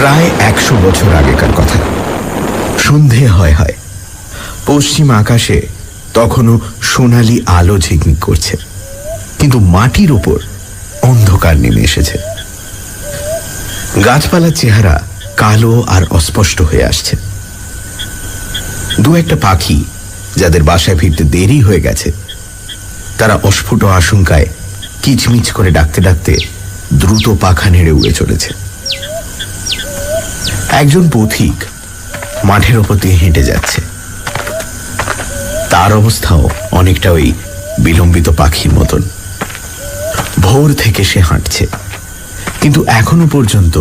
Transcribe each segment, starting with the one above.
প্রায় 100 বছর আগেকার কথা। সন্ধে হয় হয়, পশ্চিম আকাশে তখনও সোনালি আলো ঝিকমিক করছে, কিন্তু মাটির ওপর অন্ধকার নেমে এসেছে। গাছপালার চেহারা কালো আর অস্পষ্ট হয়ে আসছে। দু একটা পাখি যাদের বাসায় ফিরতে দেরি হয়ে গেছে, তারা অস্ফুট আশঙ্কায় কিচমিচ করে ডাকতে ডাকতে দ্রুত পাখা নেড়ে উড়ে চলেছে। একজন পথিক মাঠের ওপর দিয়ে হেঁটে যাচ্ছে। তার অবস্থাও অনেকটা ওই বিলম্বিত পাখির মতন। ভোর থেকে সে হাঁটছে, কিন্তু এখনো পর্যন্ত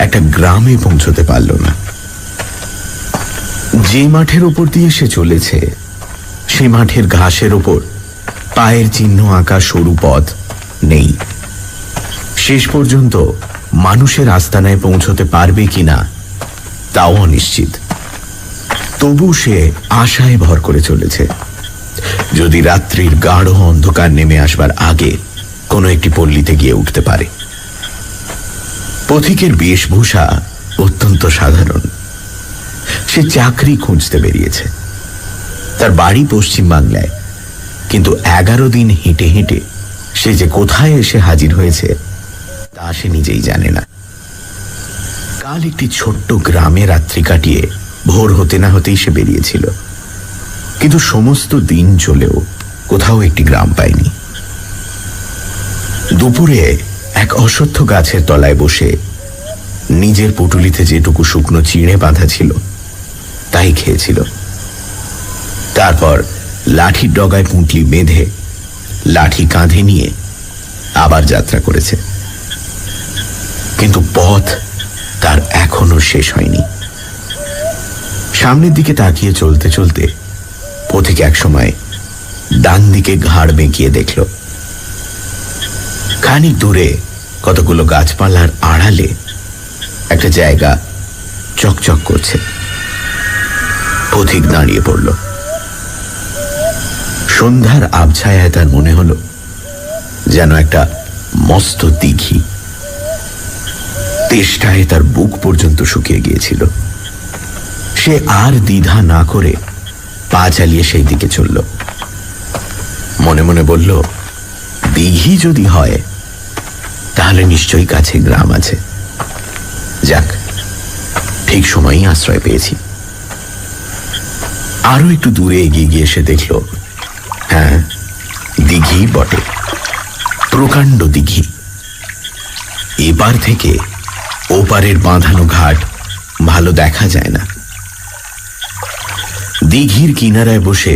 একটা গ্রামে পৌঁছতে পারল না। যে মাঠের ওপর দিয়ে সে চলেছে, সে মাঠের ঘাসের ওপর পায়ের চিহ্ন আঁকা সরু পথ নেই। শেষ পর্যন্ত মানুষের আস্তানায় পৌঁছতে পারবে কিনা তাও অনিশ্চিত। তবু সে আশায় ভর করে চলেছে, যদি রাত্রির গাঢ় অন্ধকার নেমে আসবার আগে কোনো একটি পল্লীতে গিয়ে উঠতে পারে। পথিকের বেশভূষা অত্যন্ত সাধারণ। সে চাকরি খুঁজতে বেরিয়েছে। তার বাড়ি পশ্চিম বাংলায়, কিন্তু 11 দিন হেঁটে হেঁটে সে যে কোথায় এসে হাজির হয়েছে তা সে নিজেই জানে না। কাল একটি ছোট্ট গ্রামে রাত্রি কাটিয়ে ভোর হতে না হতেই সে বেরিয়েছিল, কিন্তু সমস্ত দিন চলেও কোথাও একটি গ্রাম পায়নি। দুপুরে এক অশ্বত্থ গাছের তলায় বসে নিজের পুটুলিতে যেটুকু শুকনো চিড়ে বাঁধা ছিল তাই খেয়েছিল। তারপর লাঠির ডগায় পুঁটলি বেঁধে লাঠি কাঁধে নিয়ে আবার যাত্রা করেছে, কিন্তু পথ তার এখনো শেষ হয়নি। সামনের দিকে তাকিয়ে চলতে চলতে পথিক এক সময় ডান দিকে ঘাড় বেঁকিয়ে দেখল, খানিক দূরে কতগুলো গাছপালার আড়ালে একটা জায়গা চকচক করছে। পথিক দাঁড়িয়ে পড়ল। সন্ধ্যার আবছায়ায় তার মনে হলো যেন একটা মস্ত দিঘি। তেষ্টায় তার বুক পর্যন্ত শুকিয়ে গিয়েছিল। সে আর দ্বিধা না করে পা চালিয়ে সেই দিকে চলল। মনে মনে বলল, দিঘি যদি হয় তাহলে নিশ্চয়ই কাছে গ্রাম আছে। যাক, ঠিক সময়ই আশ্রয় পেয়েছি। আরো একটু দূরে এগিয়ে গিয়ে সে দেখল, হ্যাঁ, দিঘি বটে, প্রকাণ্ড দিঘি। এপার থেকে ওপারের বাঁধানো ঘাট ভালো দেখা যায় না। দিঘির কিনারায় বসে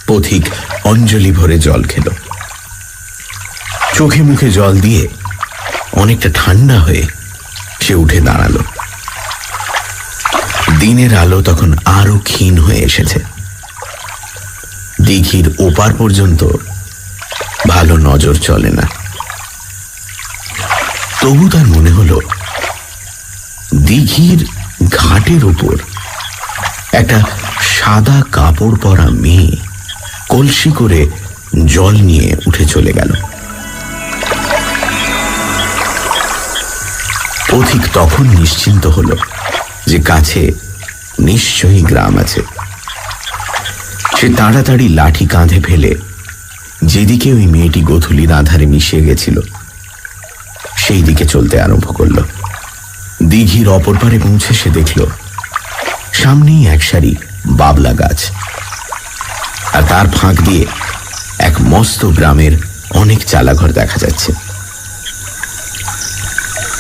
পথিক অঞ্জলি ভরে জল খেল। চোখে মুখে জল দিয়ে অনেকটা ঠান্ডা হয়ে সে উঠে দাঁড়ালো। দিনের আলো তখন আরো ক্ষীণ হয়ে এসেছে। দিঘির ওপার পর্যন্ত ভালো নজর চলে না। তবু তার মনে হলো দিঘির ঘাটের উপর একটা সাদা কাপড় পরা মেয়ে কলসি করে জল নিয়ে উঠে চলে গেল। পথিক তখন নিশ্চিন্ত হল যে কাছে নিশ্চয়ই গ্রাম আছে। সে তাড়াতাড়ি লাঠি কাঁধে ফেলে যেদিকে ওই মেয়েটি গোধূলির আধারে মিশিয়ে গেছিল সেই দিকে চলতে আরম্ভ করল। দিঘির অপর পারে পৌঁছে সে দেখল সামনেই এক সারি বাবলা গাছ, আর তার ফাঁক দিয়ে এক মস্ত গ্রামের অনেক চালাঘর দেখা যাচ্ছে।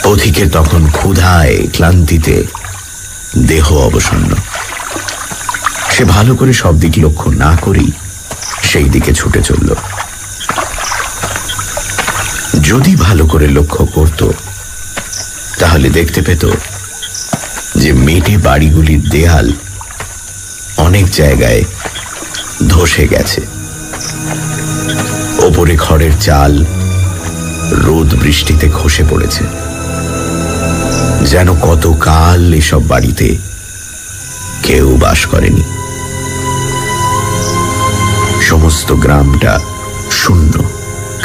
পথিকের তখন ক্ষুধায় ক্লান্তিতে দেহ অবসন্ন। সে ভালো করে সব দিক লক্ষ্য না করেই সেই দিকে ছুটে চলল। যদি ভালো করে লক্ষ্য করত তাহলে দেখতে পেত যে মেটে বাড়িগুলির দেয়াল অনেক জায়গায় ধসে গেছে। ওপরে খড়ের চাল রোদ বৃষ্টিতে খসে পড়েছে, যেন কতকাল এসব বাড়িতে কেউ বাস করেনি। সমস্ত গ্রামটা শূন্য,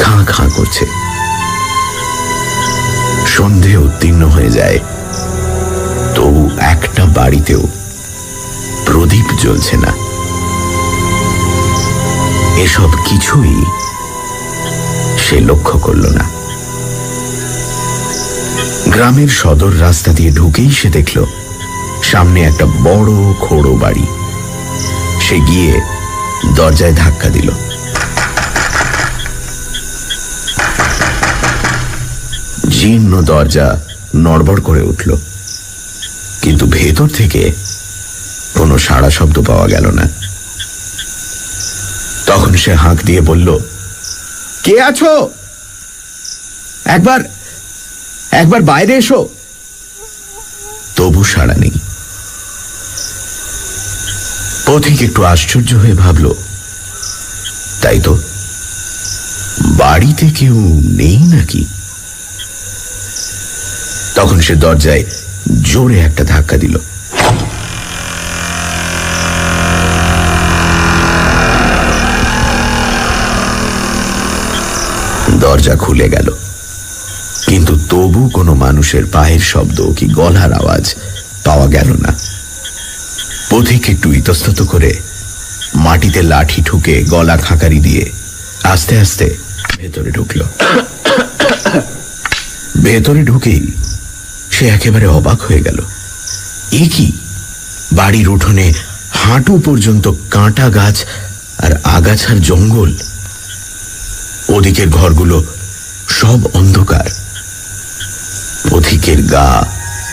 খাঁ খাঁ করছে। সন্ধে উত্তীর্ণ হয়ে যায়, তবু একটা বাড়িতেও প্রদীপ জ্বলছে না। এসব কিছুই সে লক্ষ্য করল না। গ্রামের সদর রাস্তা দিয়ে ঢুকেই সে দেখল সামনে একটা বড় খোড়ো বাড়ি। সে গিয়ে দরজায় ধাক্কা দিল। জীর্ণ দরজা নড়বড় করে উঠল, কিন্তু ভেতর থেকে কোনো সাড়া শব্দ পাওয়া গেল না। তখন সে হাঁক দিয়ে বলল, কে আছো? একবার একবার বাইরে এসো। তবু সাড়া নেই। পথিক একটু আশ্চর্য হয়ে ভাবল, তাই তো, বাড়িতে কেউ নেই নাকি? তখন সে দরজায় জোরে একটা ধাক্কা দিল। দরজা খুলে গেল, কিন্তু তবু কোনো মানুষের পায়ের শব্দ কি গলার আওয়াজ পাওয়া গেল না। পথিক একটু ইতস্তত করে মাটিতে লাঠি ঠুকে গলা খাঁকারি দিয়ে আস্তে আস্তে ভেতরে ঢুকল। ভেতরে ঢুকেই সে একেবারে অবাক হয়ে গেল। এ কি, বাড়ির উঠোনে হাঁটু পর্যন্ত কাঁটা গাছ আর আগাছার জঙ্গল। ওদিকের ঘরগুলো সব অন্ধকার। পথিকের গা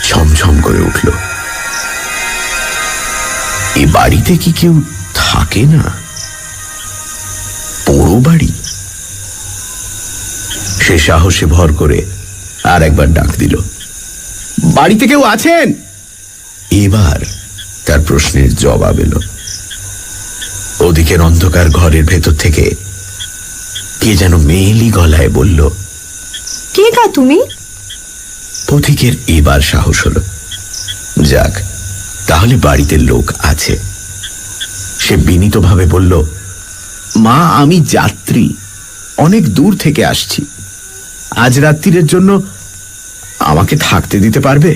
ছমছম করে উঠল। এ বাড়িতে কি কেউ থাকে না? পোড়ো বাড়ি। সে সাহসে ভর করে আর একবার ডাক দিল, বাড়িতে কেউ আছেন? এবার তার প্রশ্নের জবাব এলো। ওদিকের অন্ধকার ঘরের ভেতর থেকে কে যেন মেয়েলি গলায় বলল, কে গা তুমি? পথিকের এবার সাহস হলো, যাক, তাহলে বাড়িতে লোক আছে। সে বিনীতভাবে বলল, মা, আমি যাত্রী, অনেক দূর থেকে আসছি। আজ রাত্রির জন্য আমাকে থাকতে দিতে পারবে?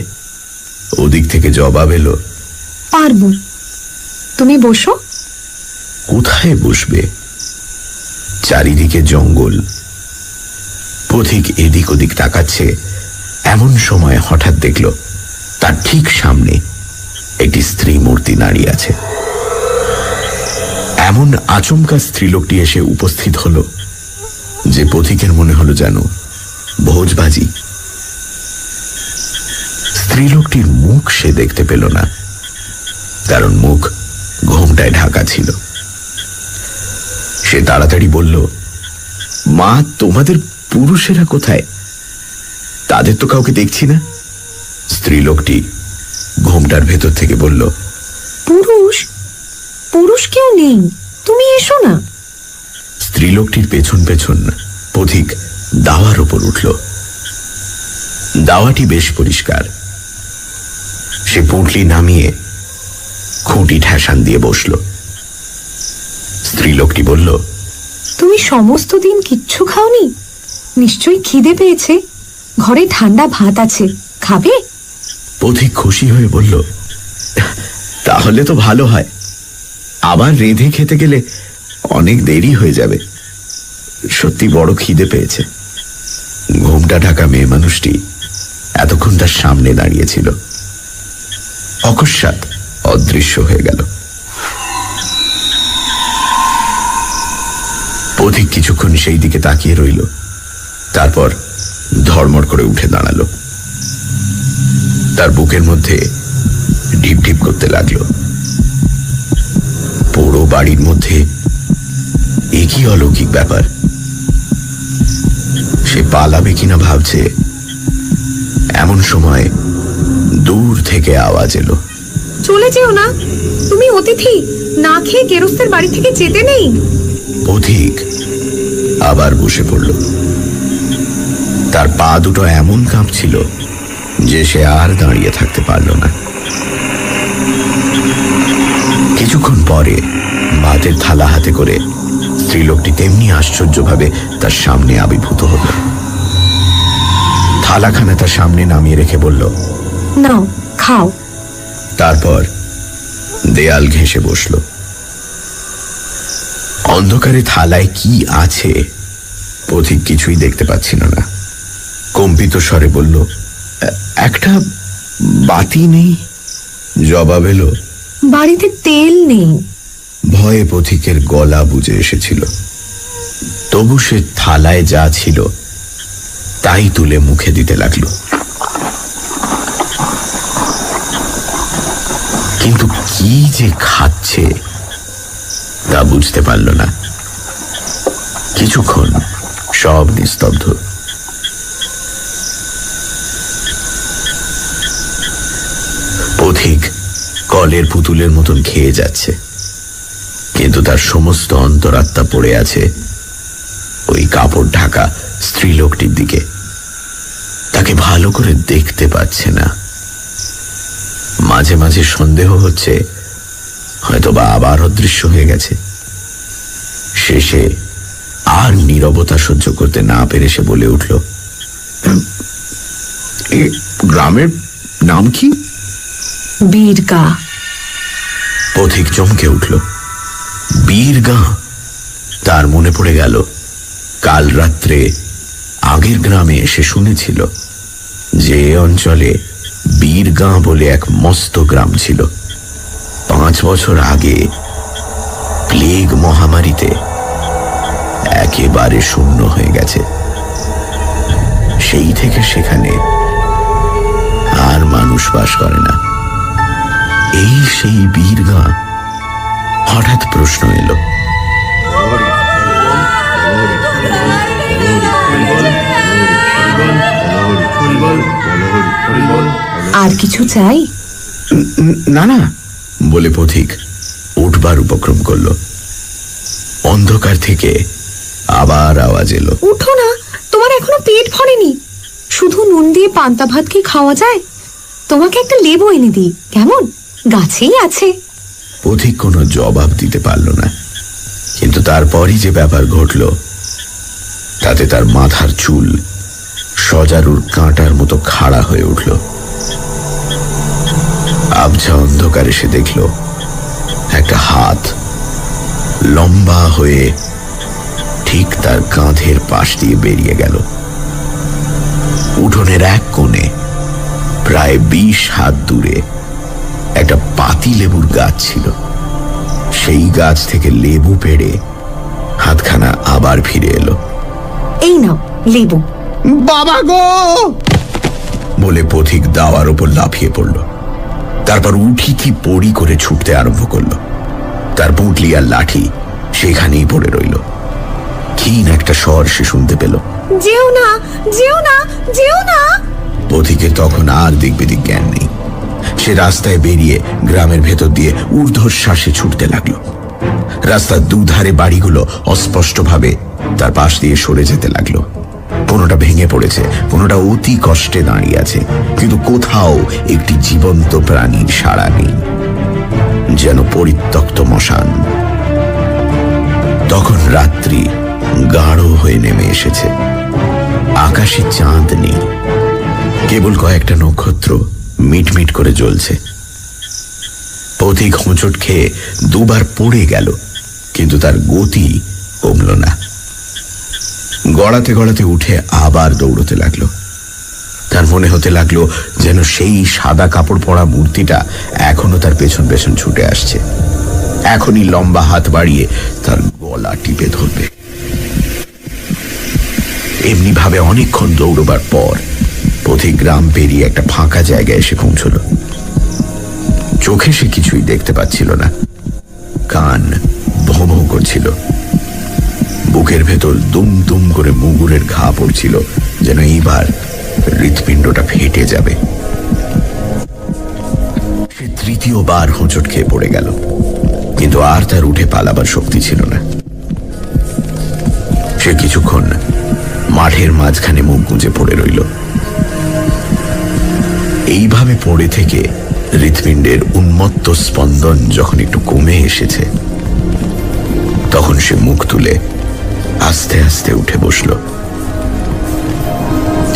ওদিক থেকে জবাব এলো, পারবো, তুমি বসো। কোথায় বসবে? চারিদিকে জঙ্গল। পথিক এদিক ওদিক তাকাচ্ছে, এমন সময় হঠাৎ দেখল তার ঠিক সামনে একটি স্ত্রী মূর্তি দাঁড়িয়ে আছে। এমন আচমকা স্ত্রীলোকটি এসে উপস্থিত হল যে পথিকের মনে হলো যেন ভোজবাজি। স্ত্রীলোকটির মুখ সে দেখতে পেল না, কারণ মুখ ঘোমটায় ঢাকা ছিল। সে তাড়াতাড়ি বলল, মা, তোমাদের পুরুষেরা কোথায়? তাদের তো কাউকে দেখছি না। স্ত্রীলোকটি ঘোমটার ভেতর থেকে বলল, পুরুষ? পুরুষ কেউ নেই, তুমি এসো না। স্ত্রীলোকটির পেছন পেছন পথিক দাওয়ার উপর উঠল। দাওয়াটি বেশ পরিষ্কার। সে পুঁটলি নামিয়ে খুঁটি ঠেসান দিয়ে বসল। স্ত্রীলোকটি বলল, তুমি সমস্ত দিন কিচ্ছু খাওনি? নিশ্চয়ই খিদে পেয়েছে। ঘরে ঠান্ডা ভাত আছে, খাবে? পথিক খুশি হয়ে বলল, তাহলে তো ভালো হয়, আবার রেঁধে খেতে গেলে অনেক দেরি হয়ে যাবে। সত্যি বড় খিদে পেয়েছে। ঘোমটা ঢাকা মেয়ে মানুষটি এতক্ষণ তার সামনে দাঁড়িয়েছিল, অকস্মাৎ অদৃশ্য হয়ে গেল। পথিক কিছুক্ষণ সেই দিকে তাকিয়ে রইল, তারপর ধড়মড় করে উঠে দাঁড়ালো। তার বুকের মধ্যে ঢিপ ঢিপ করতে লাগলো। পোড়ো বাড়ির মধ্যে এ কি অলৌকিক ব্যাপার! সে পালাবে কিনা ভাবছে, এমন সময় দূর থেকে আওয়াজ এলো, চলে যেও না, তুমি অতিথি, না খেয়ে গেরস্তের বাড়ি থেকে যেতে নেই। পথিক আবার বসে পড়ল। তার পা দুটো এমন কাঁপছিল যে সে আর দাঁড়িয়ে থাকতে পারল না। কিছুক্ষণ পরে ভাতের থালা হাতে করে স্ত্রীলোকটি তেমনি আশ্চর্যভাবে তার সামনে আবির্ভূত হল। থালাখানা তার সামনে নামিয়ে রেখে বলল, নাও, খাও। তারপর দেয়াল ঘেঁষে বসল। অন্ধকারে থালায় কি আছে পথিক কিছুই দেখতে পাচ্ছিল না। কম্পিত স্বরে বলল, একটা বাতি নেই? জবাব এলো, বাড়িতে তেল নেই। ভয়ে পথিকের গলা বুজে এসেছিল। তবু সে থালায় যা ছিল তাই তুলে মুখে দিতে লাগলো। কিন্তু কি যে খাচ্ছে তা বুঝতে পারল না। কিছুক্ষণ সব নিস্তব্ধ। পথিক কলের পুতুলের মতন খেয়ে যাচ্ছে, কিন্তু তার সমস্ত অন্তরাত্মা পড়ে আছে ওই কাপড় ঢাকা স্ত্রীলোকটির দিকে। তাকে ভালো করে দেখতে পাচ্ছে না। মাঝে মাঝে সন্দেহ হচ্ছে হয়তোবা আবার অদৃশ্য হয়ে গেছে। শেষে আর নীরবতা সহ্য করতে না পেরে সে বলে উঠল, গ্রামের নাম কি? বীরগা। পথিক চমকে উঠল। বীরগাঁ? তার মনে পড়ে গেল কাল রাত্রে আগের গ্রামে এসে শুনেছিল যে অঞ্চলে বীরগাঁ বলে এক মস্ত গ্রাম ছিল। 5 বছর আগে প্লেগ মহামারীতে একেবারে শূন্য হয়ে গেছে। সেই থেকে সেখানে আর মানুষ বাস করে না। এই সেই বীরগাঁ? হঠাৎ প্রশ্ন এলো। আর কিছু চাই? না না বলে পথিক উঠবার উপক্রম করল। অন্ধকার থেকে আবার আওয়াজ এলো, উঠো না, তোমার এখনো পেট ভরেনি। শুধু নুন দিয়ে পান্তা ভাত কি খাওয়া যায়? তোমাকে একটা লেবু এনে দিই, কেমন? গাছেই আছে। পথিক কোনো জবাব দিতে পারল না। কিন্তু তারপরই যে ব্যাপার ঘটল তাতে তার মাথার চুল সজারুর কাঁটার মতো খাড়া হয়ে উঠল। আবছা অন্ধকারে সে দেখল একটা হাত লম্বা হয়ে ঠিক তার কাঁধের পাশ দিয়ে বেরিয়ে গেল। উঠোনের এক কোণে প্রায় 20 হাত দূরে একটা পাতি লেবুর গাছ ছিল। সেই গাছ থেকে লেবু পেড়ে হাতখানা আবার ফিরে এলো। এই নাও লেবু। বাবা গো বলে পথিক দাওয়ার ওপর লাফিয়ে পড়ল। তারপর উঠি কি পড়ি করে ছুটতে আরম্ভ করল। তার পুঁটলি আর লাঠি সেখানেই পড়ে রইল। ক্ষীণ একটা স্বর সে শুনতে পেল, যেও না, যেও না, যেও না। পথিকের তখন আর দিক বেদিক জ্ঞান নেই। সে রাস্তায় বেরিয়ে গ্রামের ভেতর দিয়ে ঊর্ধ্বশ্বাসে ছুটতে লাগলো। রাস্তার দুধারে বাড়িগুলো অস্পষ্টভাবে তার পাশ দিয়ে সরে যেতে লাগলো। কোনোটা ভেঙে পড়েছে, কোনোটা অতি কষ্টে দাঁড়িয়ে আছে, কিন্তু কোথাও একটি জীবন্ত প্রাণীর সাড়া নেই, যেন পরিত্যক্ত মশান। তখন রাত্রি গাঢ় হয়ে নেমে এসেছে। আকাশে চাঁদ নেই, কেবল কয়েকটা নক্ষত্র মিটমিট করে জ্বলছে। পথিক হোঁচট খেয়ে 2 বার পড়ে গেল, কিন্তু তার গতি কমল না। গড়াতে গড়াতে উঠে আবার দৌড়তে লাগলো। তার মনে হতে লাগলো যেন সেই সাদা কাপড় পরা মূর্তিটা এখনো তার পেছন পেছন ছুটে আসছে, এখনই লম্বা হাত বাড়িয়ে তার গলা টিপে ধরবে। এমনি ভাবে অনেকক্ষণ দৌড়বার পর পথিক গ্রাম পেরিয়ে একটা ফাঁকা জায়গায় এসে পৌঁছল। চোখে সে কিছুই দেখতে পাচ্ছিল না, কান ভোঁ ভোঁ করছিল, বুকের ভেতর দুম দুম করে মুগুরের ঘা পড়ছিল, যেন এইবার হৃৎপিণ্ডটা ফেটে যাবে। সে 3য়-বার হোঁচট খেয়ে পড়ে গেল, কিন্তু আর তার উঠে পালাবার শক্তি ছিল না। সে কিছুক্ষণ মাঠের মাঝখানে মুখ গুঁজে পড়ে রইল। এইভাবে পড়ে থেকে হৃৎপিণ্ডের উন্মত্ত স্পন্দন যখন একটু কমে এসেছে, তখন সে মুখ তুলে আস্তে আস্তে উঠে বসল।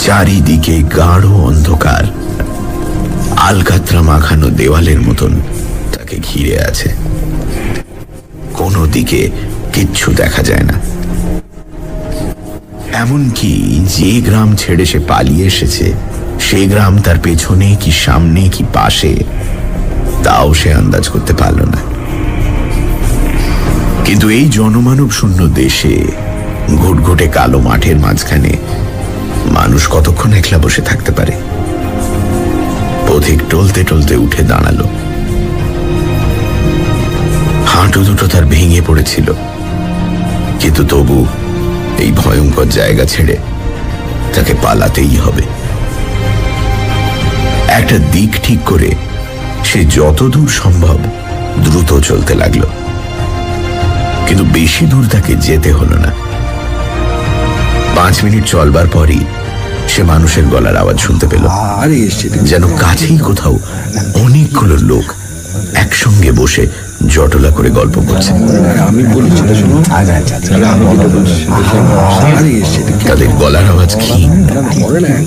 চারিদিকে গাঢ় অন্ধকার আলকাতরা মাখানো দেওয়ালের মতন তাকে ঘিরে আছে। কোনো দিকে কিচ্ছু দেখা যায় না। এমনকি যে গ্রাম ছেড়ে সে পালিয়ে এসেছে সে গ্রাম তার পেছনে কি সামনে কি পাশে তাও সে আন্দাজ করতে পারল না। কিন্তু এই জনমানব শূন্য দেশে ঘুটঘুটে কালো মাঠের মাঝখানে মানুষ কতক্ষণ একলা বসে থাকতে পারে? পথিক টলতে টলতে উঠে দাঁড়ালো। হাঁটু দুটো তার ভেঙে পড়েছিল, কিন্তু তবু এই ভয়ঙ্কর জায়গা ছেড়ে তাকে পালাতেই হবে। একটা দিক ঠিক করে সে যতদূর সম্ভব দ্রুত চলতে লাগলো, কিন্তু বেশি দূর তাকে যেতে হলো না। 5 মিনিট চলবার পরই সে মানুষের গলার আওয়াজ শুনতে পেল, যেন কাছেই কোথাও অনেকগুলো লোক একসঙ্গে বসে জটলা করে গল্প করছে। তাদের গলার আওয়াজ ক্ষীণ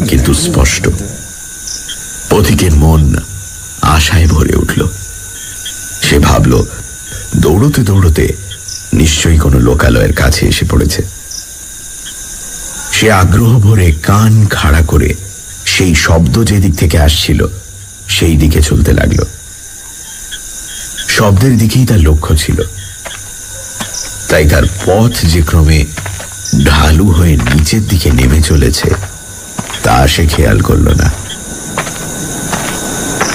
কিন্তু স্পষ্ট। পথিকের মন আশায় ভরে উঠল। সে ভাবল দৌড়তে দৌড়তে নিশ্চয়ই কোনো লোকালয়ের কাছে এসে পড়েছে। সে আগ্রহ ভরে কান খাড়া করে সেই শব্দ যেদিক থেকে আসছিল সেই দিকে চলতে লাগলো। শব্দের দিকেই তার লক্ষ্য ছিল, তাই তার পথ যে ক্রমে ঢালু হয়ে নিচের দিকে নেমে চলেছে তা সে খেয়াল করল না।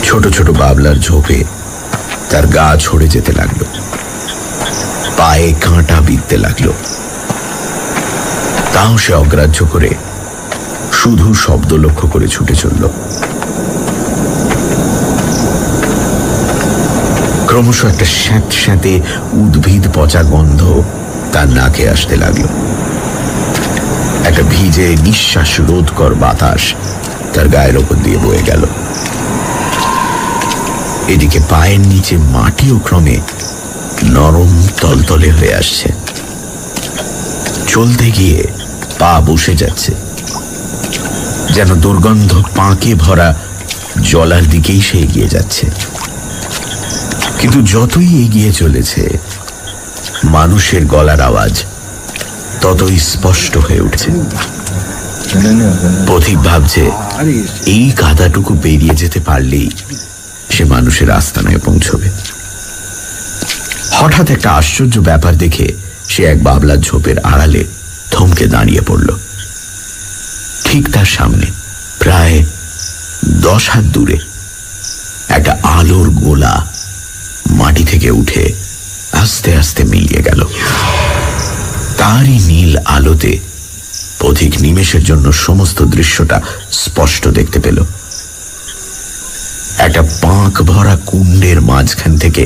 ছোট ছোট বাবলার ঝোপে তার গা ছড়ে যেতে লাগলো, পায়ে কাঁটা বিঁধতে লাগলো। তাও সে অগ্রাহ্য করে শুধু শব্দ লক্ষ্য করে ছুটে চলল। ক্রমশ একটা স্যাঁতস্যাঁতে উদ্ভিদ পচা গন্ধ তার নাকে আসতে লাগলো। একটা ভিজে নিঃশ্বাস রোধকর বাতাস তার গায়ের ওপর দিয়ে বয়ে গেল। এদিকে পায়ের নিচে মাটিও ক্রমে নরম তলতলে হয়ে আসছে। চলতে গিয়ে পা বসে যাচ্ছে, যেন দুর্গন্ধ পাঁকে ভরা জলার দিকেই সে এগিয়ে যাচ্ছে। কিন্তু যতই এগিয়ে চলেছে মানুষের গলার আওয়াজ ততই স্পষ্ট হয়ে উঠছে। পথিক ভাবছে এই কাদাটুকু পেরিয়ে যেতে পারলেই সে মানুষের আস্তানায় পৌঁছবে। হঠাৎ একটা আশ্চর্য ব্যাপার দেখে সে এক বাবলার ঝোপের আড়ালে থমকে দাঁড়িয়ে পড়ল। ঠিক তার সামনে প্রায় 10 হাত দূরে একটা আলোর গোলা মাটি থেকে উঠে আস্তে আস্তে মিলিয়ে গেল। তারই নীল আলোতে পথিক নিমেষের জন্য সমস্ত দৃশ্যটা স্পষ্ট দেখতে পেল। একটা পাঁক ভরা কুণ্ডের মাঝখান থেকে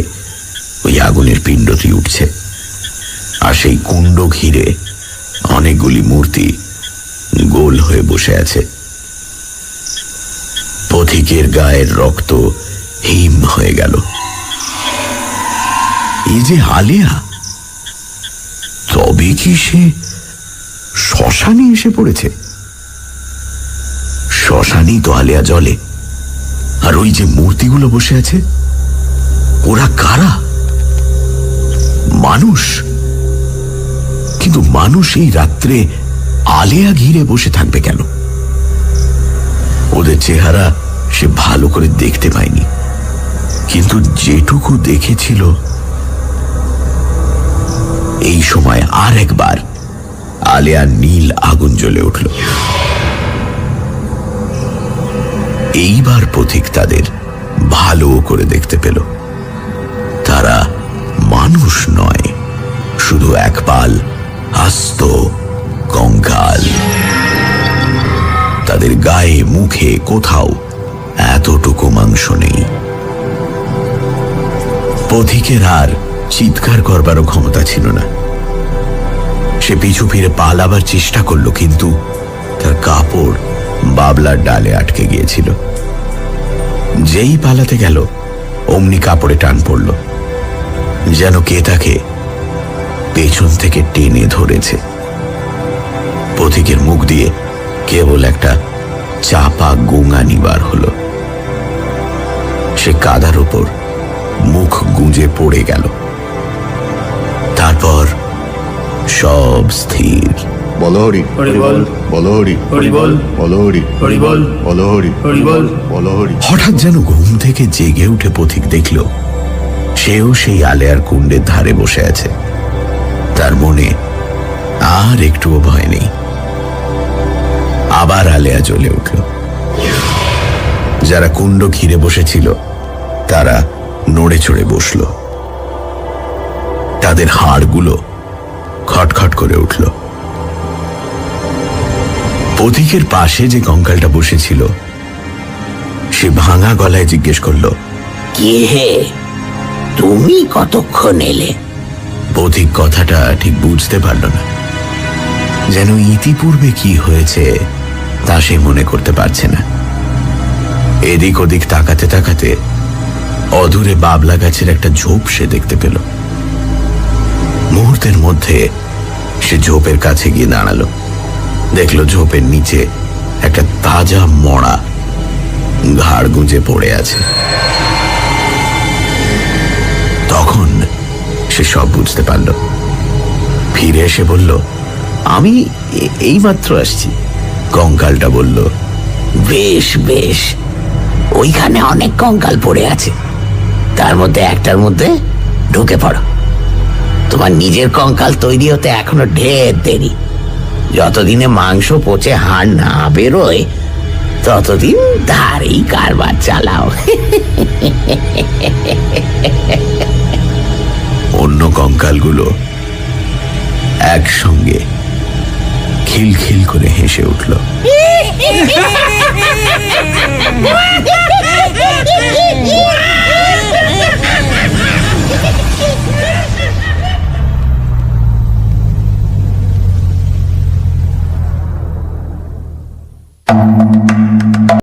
ওই আগুনের পিণ্ডটি উঠছে, আর সেই কুণ্ড ঘিরে অনেকগুলি মূর্তি গোল হয়ে বসে আছে। পথিকের গায়ের রক্ত হিম হয়ে গেল। এই যে আলেয়া, তবে কি সে শ্মশানে এসে পড়েছে? শ্মশানেই তো আলেয়া জ্বলে, আর ওই যে মূর্তিগুলো বসে আছে ওরা কারা? মানুষ। কিন্তু মানুষ এই রাত্রে আলেয়া ঘিরে বসে থাকবে কেন? ওদের চেহারা সে ভালো করে দেখতে পায়নি, কিন্তু যেটুকু দেখেছিল। এই সময় আর একবার আলেয়ার নীল আগুন জ্বলে উঠল। এইবার পথিক তাদের ভালো করে দেখতে পেল। তারা মানুষ নয়, শুধু এক পাল আস্ত কঙ্কাল। তাদের গায়ে মুখে কোথাও এতটুকু মাংস নেই। পথিকের আর চিৎকার করবারও ক্ষমতা ছিল না। সে পিছু ফিরে পালাবার চেষ্টা করল, কিন্তু তার কাপড় বাবলার ডালে আটকে গিয়েছিল। যেই পালাতে গেল অমনি কাপড়ে টান পড়ল, যেন কে তাকে পেছন থেকে টেনে ধরেছে। পথিকের মুখ দিয়ে কেবল একটা চাপা গোঙানি বার হলো। সে কাদার উপর মুখ গুঁজে পড়ে গেল। তারপর সব স্থির। বলো হরি হরি বল, বলো হরি হরি বল, বলো হরি হরি বল, বলো হরি হরি বল। বলো হরি। হঠাৎ যেন ঘুম থেকে জেগে উঠে পথিক দেখল সেও সেই আলেয়ার কুণ্ডের ধারে বসে আছে। তার মনে আর একটুও ভয় নেই। আবার আলেয়া জ্বলে উঠল। যারা কুণ্ড ঘিরে বসেছিল তারা নড়ে চড়ে বসল। তাদের হাড়গুলো খটখট করে উঠল। পথিকের পাশে যে কঙ্কালটা বসেছিল সে ভাঙা গলায় জিজ্ঞেস করল, কে হে, তুমি কতক্ষণ এলে? পথিক কথাটা ঠিক বুঝতে পারল না। যেন ইতিপূর্বে কি হয়েছে তা সে মনে করতে পারছে না। এদিক ওদিক তাকাতে তাকাতে অদূরে বাবলা গাছের একটা ঝোপ সে দেখতে পেল। মুহূর্তের মধ্যে সে ঝোপের কাছে গিয়ে দাঁড়ালো। দেখলো ঝোপের নিচে একটা তাজা মড়া ঘাড় গুঁজে পড়ে আছে। তখন সে সব বুঝতে পারল। ফিরে এসে বলল, আমি এইমাত্র আসছি। কঙ্কালটা বলল, বেশ বেশ, ওইখানে অনেক কঙ্কাল পড়ে আছে, তার মধ্যে একটার মধ্যে ঢুকে পড়ো। তোমার নিজের কঙ্কাল তৈরি হতে এখনো ঢের দেরি। যতদিনে মাংস পচে হাড় না বেরোয় ততদিন ধারেই কারবার চালাও। অন্য কঙ্কালগুলো একসঙ্গে খিলখিল করে হেসে উঠল।